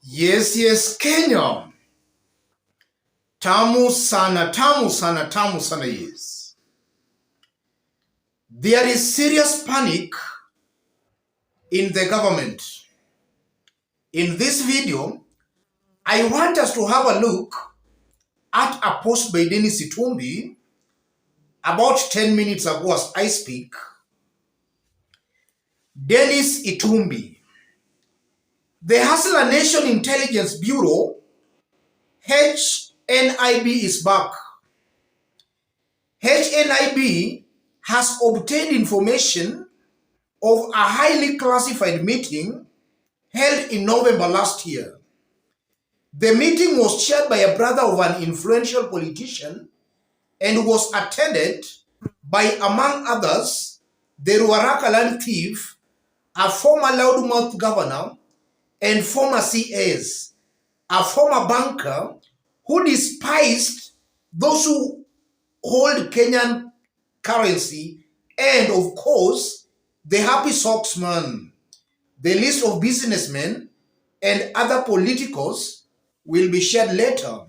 Yes, Kenya. Tamu sana, tamu sana, tamu sana, yes. There is serious panic in the government. In this video, I want us to have a look at a post by Dennis Itumbi about 10 minutes ago as I speak. Dennis Itumbi. The Hustler Nation Intelligence Bureau, HNIB, is back. HNIB has obtained information of a highly classified meeting held in November last year. The meeting was chaired by a brother of an influential politician and was attended by, among others, the Ruaraka land thief, a former loudmouth governor, and former CAs, a former banker who despised those who hold Kenyan currency, and of course, the happy socksman. The list of businessmen and other politicals will be shared later.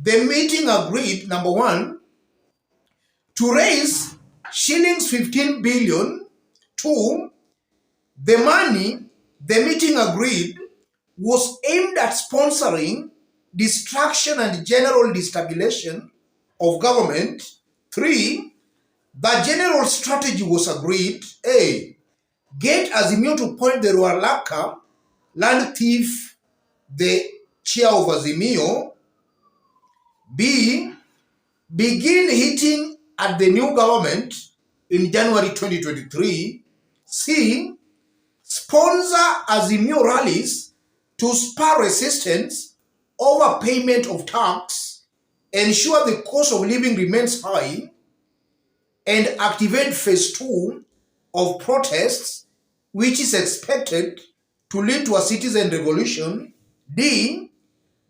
The meeting agreed, number one, to raise shillings 15 billion. Two, the money the meeting agreed was aimed at sponsoring destruction and general destabilization of government. Three, the general strategy was agreed. A, get Azimio to point the Ruaraka land thief, the chair of Azimio. B, begin hitting at the new government in January 2023. C, sponsor Azimio rallies to spur resistance over payment of tax, ensure the cost of living remains high, and activate phase 2 of protests, which is expected to lead to a citizen revolution. D,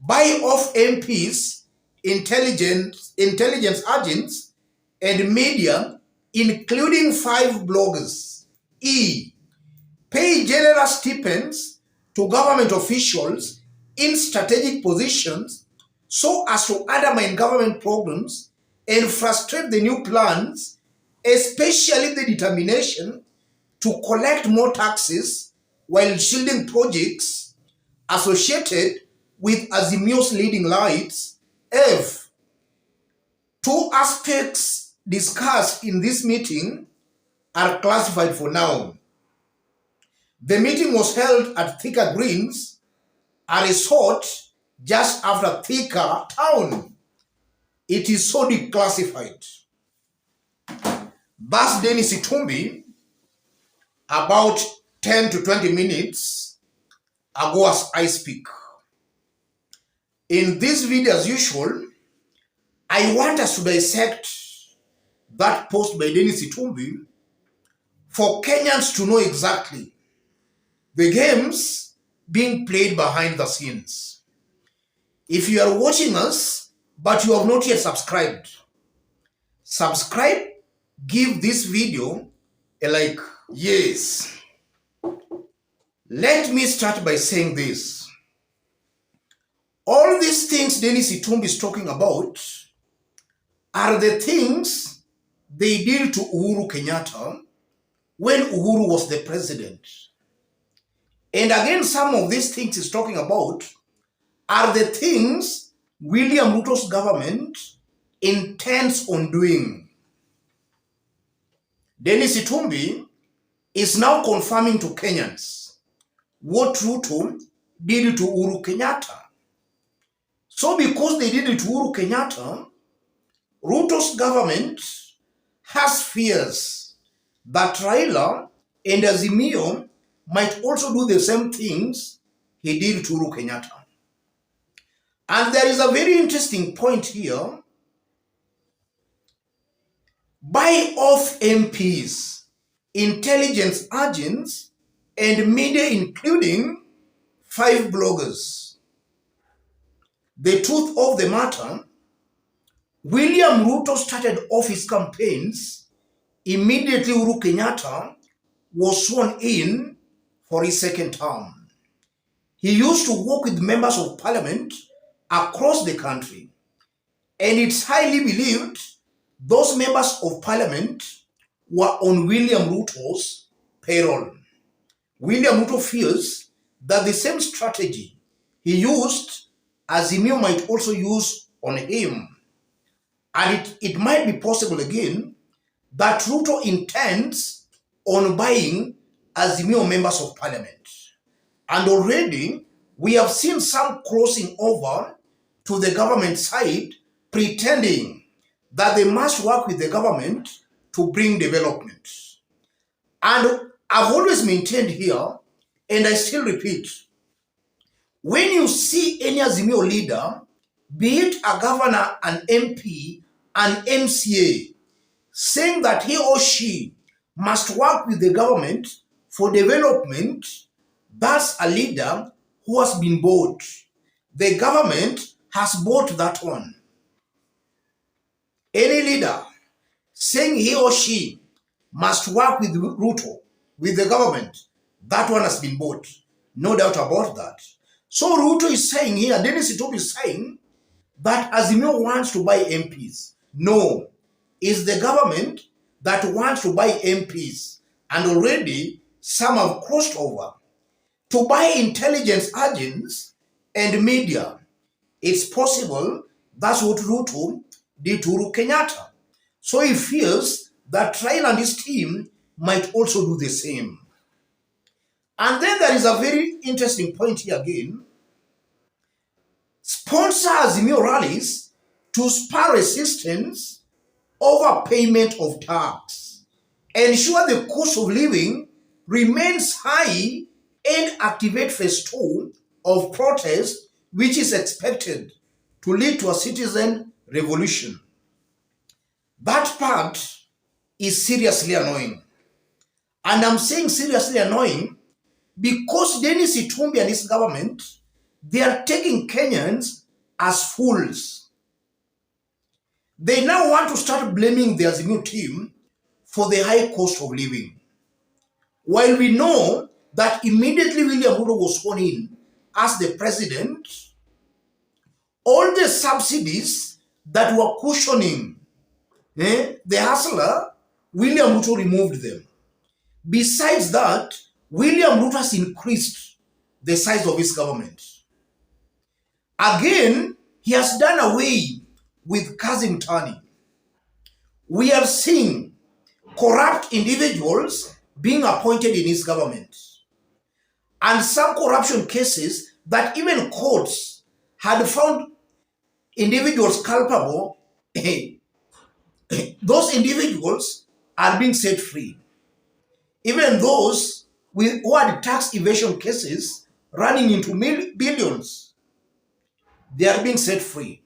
buy off MPs, intelligence agents, and media, including 5 bloggers. E, pay generous stipends to government officials in strategic positions so as to undermine government programs and frustrate the new plans, especially the determination to collect more taxes while shielding projects associated with Azimio's leading lights. F, 2 aspects discussed in this meeting are classified for now. The meeting was held at Thika Greens, a resort just after Thika town. It is so declassified. Thus, Dennis Itumbi, about 10 to 20 minutes ago as I speak. In this video, as usual, I want us to dissect that post by Dennis Itumbi for Kenyans to know exactly the games being played behind the scenes. If you are watching us, but you have not yet subscribed, subscribe, give this video a like. Yes. Let me start by saying this. All these things Dennis Itumbi is talking about are the things they did to Uhuru Kenyatta when Uhuru was the president. And again, some of these things he's talking about are the things William Ruto's government intends on doing. Dennis Itumbi is now confirming to Kenyans what Ruto did to Uhuru Kenyatta. So because they did it to Uhuru Kenyatta, Ruto's government has fears that Raila and Azimio might also do the same things he did to Uhuru Kenyatta. And there is a very interesting point here. Buy off MPs, intelligence agents, and media, including 5 bloggers. The truth of the matter, William Ruto started off his campaigns immediately Uhuru Kenyatta was sworn in for his second term. he used to work with members of parliament across the country. And it's highly believed those members of parliament were on William Ruto's payroll. William Ruto feels that the same strategy he used, Azimio might also use on him. And it might be possible again that Ruto intends on buying Azimio members of parliament. And already we have seen some crossing over to the government side, pretending that they must work with the government to bring development. And I've always maintained here, and I still repeat, when you see any Azimio leader, be it a governor, an MP, an MCA, saying that he or she must work with the government for development, that's a leader who has been bought. The government has bought that one. Any leader saying he or she must work with Ruto, with the government, that one has been bought. No doubt about that. So Ruto is saying here, Dennis Itumbi is saying that Azimio wants to buy MPs. No, it's the government that wants to buy MPs. And already some have crossed over to buy intelligence agents and media. It's possible that's what Ruto did to Uhuru Kenyatta. So he fears that Raila and his team might also do the same. And then there is a very interesting point here again. Sponsor Azimio rallies to spur resistance over payment of tax. Ensure the cost of living remains high and activate phase 2 of protest, which is expected to lead to a citizen revolution. That part is seriously annoying. And I'm saying seriously annoying because Dennis Itumbi and his government, they are taking Kenyans as fools. They now want to start blaming the Azimio team for the high cost of living. While we know that immediately William Ruto was sworn in as the president, all the subsidies that were cushioning the hustler, William Ruto removed them. Besides that, William Ruto has increased the size of his government. Again, he has done away with Kazi Mtani. We have seen corrupt individuals being appointed in his government. And some corruption cases that even courts had found individuals culpable, those individuals are being set free. Even those who had tax evasion cases running into billions, they are being set free.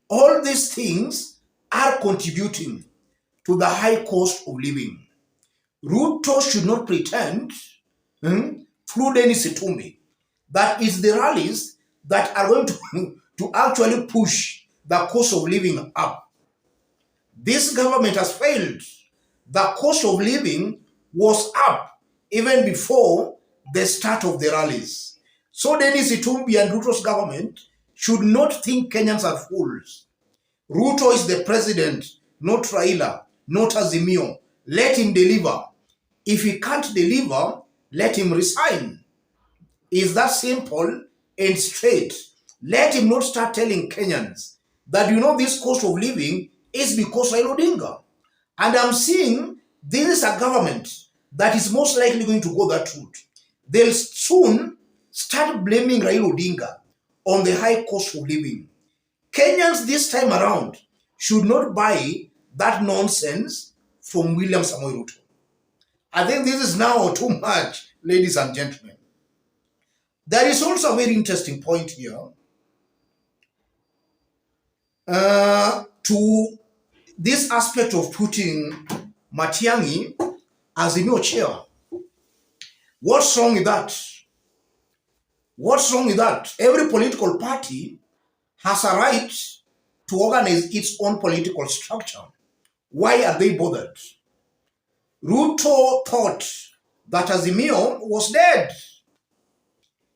All these things are contributing to the high cost of living. Ruto should not pretend, through Dennis Itumbi, that it's the rallies that are going to actually push the cost of living up. This government has failed. The cost of living was up even before the start of the rallies. So Dennis Itumbi and Ruto's government should not think Kenyans are fools. Ruto is the president, not Raila, not Azimio. Let him deliver. If he can't deliver, let him resign. It's that simple and straight. Let him not start telling Kenyans that, this cost of living is because Raila Odinga. And I'm seeing this is a government that is most likely going to go that route. They'll soon start blaming Raila Odinga on the high cost of living. Kenyans this time around should not buy that nonsense from William Samoei Ruto. I think this is now too much, ladies and gentlemen. There is also a very interesting point here to this aspect of putting Matiang'i as the new chair. What's wrong with that? What's wrong with that? Every political party has a right to organize its own political structure. Why are they bothered? Ruto thought that Azimio was dead.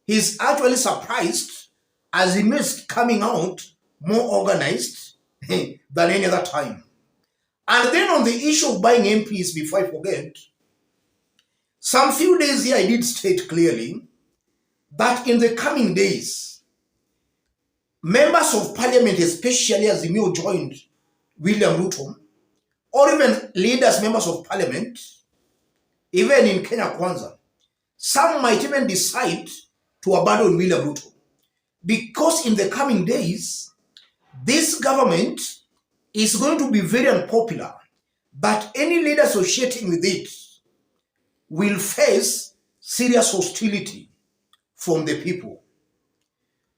he's actually surprised as he missed coming out more organized than any other time. And then on the issue of buying MPs, before I forget, some few days here I did state clearly that in the coming days, members of parliament, especially as Azimio joined William Ruto, or even leaders, members of parliament, even in Kenya Kwanza, some might even decide to abandon William Ruto. Because in the coming days, this government is going to be very unpopular, but any leader associating with it will face serious hostility from the people.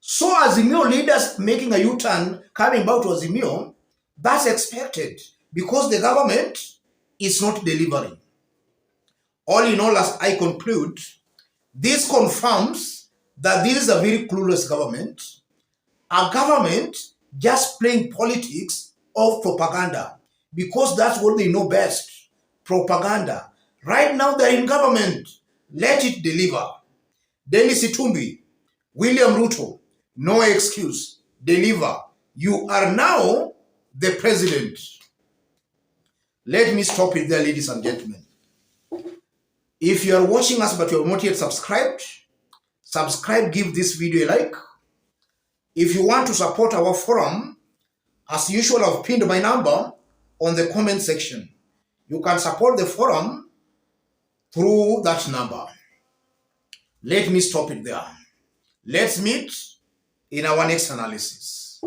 So Azimio leaders making a U-turn, coming back to Azimio, that's expected because the government is not delivering. All in all, as I conclude, this confirms that this is a very clueless government, a government just playing politics of propaganda, because that's what they know best, propaganda. Right now they're in government, let it deliver. Dennis Itumbi, William Ruto, no excuse, deliver. You are now the president. Let me stop it there, ladies and gentlemen. If you are watching us but you have not yet subscribed, subscribe, give this video a like. If you want to support our forum, as usual, I've pinned my number on the comment section. You can support the forum through that number. Let me stop it there. Let's meet in our next analysis.